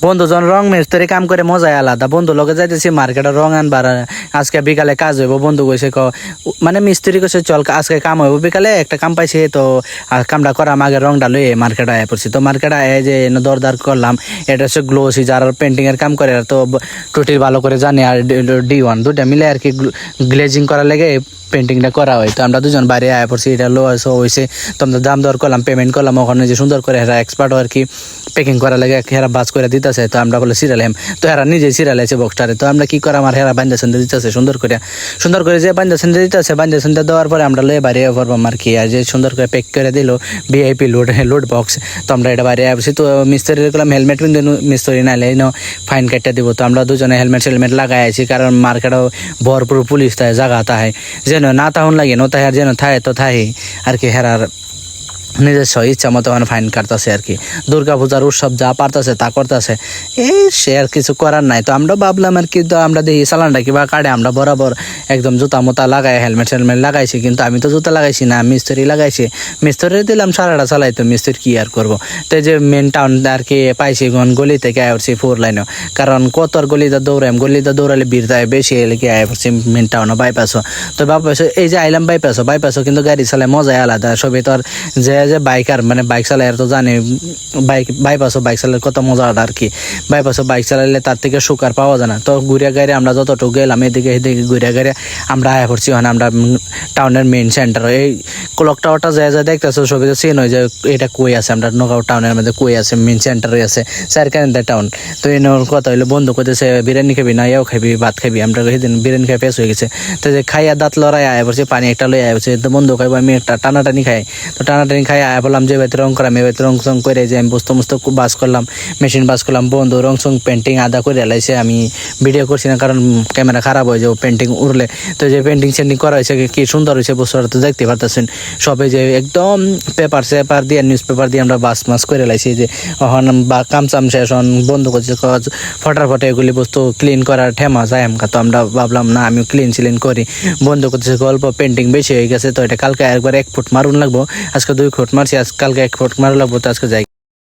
বন্ধু যখন রং মিস্ত্রি কাম করে মজাই আলাদা। বন্ধু লগে যাইতেছি মার্কেটে রং আনবার, আজকে বিকালে কাজ হইব। বন্ধু কইছে মানে মিস্ত্রি কইছে চল আজকে কাম হইব বিকালে, একটা কাম পাইছি তো কামটা করাম আগে রংটা লইয়ে মার্কেটে আয়া পড়ছি। তো মার্কেটে আয়া যে দরদার করলাম, এটা হচ্ছে গ্লোসি যারা পেন্টিং এর কাম করে তো টুটির ভালো করে জানে, আর D1 দুটা মিলে আর কি গ্লেজিং করার লেগে পেন্টিংটা করা হয়। তো আমরা দুজন বাইরে আয়া পড়ছি, এটা লো হয়েছে। তো আমরা দাম দর করলাম, পেমেন্ট করলাম, ওখানে যে সুন্দর করে হেরা এক্সপার্ট আর কি প্যাকিং করার লাগে হেরা বাজ করে দিতেছে। তো আমরা বলে সিরিয়াল হেম, তো হেরা নিজে সিরিয়াল আছে বক্সটারে। তো আমরা কি করাম, আর হেরা বান্ধা সন্ধে দিতেছে সুন্দর করে যে বান্ধা সন্ধে দিতেছে। বান্ধা সন্ধে দেওয়ার পরে আমরা লয়ে বাইরে পড়বাম আর কি, আর যে সুন্দর করে প্যাক করে দিল VIP লোড বক্স। তো আমরা এটা বাইরে আসছি। তো মিস্ত্রি করলাম হেলমেট পিনতে, মিস্ত্রি নাইলে ফাইন কাটটা দিব। তো আমরা দুজনে হেলমেট লাগাই আছি, কারণ মার্কেটও ভরপুর পুলিশ থাকে, জায়গা তাহে যেন না তাহন লাগে ন তাহে, আর যেন থাহে তো থাহে আর কি। হেরার নিজস্ব ইচ্ছা মতো মানে ফাইন কাটতেছে আর কি। দুর্গাপূজার উৎসব যা পারতেছে তা করতেছে, এই সে আর কিছু করার নাই। তো আমরা ভাবলাম আর কি, তো আমরা দেখি চালানটা কিবা কাটে, আমরা বরাবর একদম জুতা মোতা লাগাই হেলমেট লাগাইছি। কিন্তু আমি তো জুতা লাগাইছি না, মিস্ত্রি লাগাইছি। মিস্ত্রি দিলাম সারাটা চালাই, তো মিস্ত্রি কি আর করবো। তো যে মেন টাউন আর কি পাইছি গলি থেকে আয় পড়ছি 4 লাইনও, কারণ কত আর গলিতে দৌড়ালে ভিড় যায় বেশি, এলাকি আয় পড়ছি মেন টাউনও বাইপাসও। তো বাইপাসও এই যে আইলাম বাইপাসও কিন্তু গাড়ি চালায় মজাই আলাদা। সবই তো আর যে বাইকার মানে বাইক চালায় তো জানে বাইপাসও বাইক চালালে কত মজা আর কি। বাইপাসও বাইক চালাইলে তার থেকে সুকার পাওয়া যায় না। তো ঘুরিয়া গাড়ি আমরা যতটুকু গেলাম এদিকে ঘুরিয়া গাড়ি আমরা আয়া পড়ছি। ওখানে আমরা টাউনের মেইন সেন্টার, এই ক্লক টাওয়ারটা যা দেখতেছো সবই তো চেন হয়ে যায় এটা কই আছে, আমরা নগাঁও টাউনের মধ্যে কই আছে, মেইন সেন্টারে আছে চারকানিন্দা টাউন। তো এই কথা হইলো বন্ধু করতেছে বিরিয়ানি খাবি না ইয়াও খাবি ভাত খাবি, আমরা সেদিন বিরিয়ানি খাই পেস হয়ে গেছে। তো যে খাইয়া দাঁত লড়াই আয়া পড়ছে, পানি একটা লই আয়া পড়ছে। তো বন্ধু খাইবো, আমি একটা টানাটানি খাই। তো টানাটানি খাই আয়া বললাম যে বাড়িতে রং করাম, এ বাড়িতে রং সং করে যে আমি বস্তু বাস করলাম, মেশিন বাস করলাম। বন্ধু রং সং পেন্টিং আদা করে এলাইছে। আমি ভিডিও করছি না কারণ ক্যামেরা খারাপ হয়ে যাবে পেন্টিং উড়লে। তো যে পেন্টিং সেন্টিং করা হয়েছে কি সুন্দর হয়েছে বস্তুটা তো দেখতে পারতেছেন সবাই, যে একদম পেপার দিয়ে নিউজ পেপার দিয়ে আমরা বাস করে এলাইছি। যে বা কামচাম শেষ বন্ধু করছে ফটাফটে এগুলি বস্তু ক্লিন করার ঠেমা যায় আমকা। তো আমরা ভাবলাম না আমিও ক্লিন করি। বন্ধু করতেছে গল্প পেন্টিং বেশি হয়ে গেছে, তো এটা কালকে একবার 1 ফুট মারুন লাগবো। আজকে 2 ফুট মারছি, কালকে 1 ফুট মারা লাগবো। তো আজকে যাই।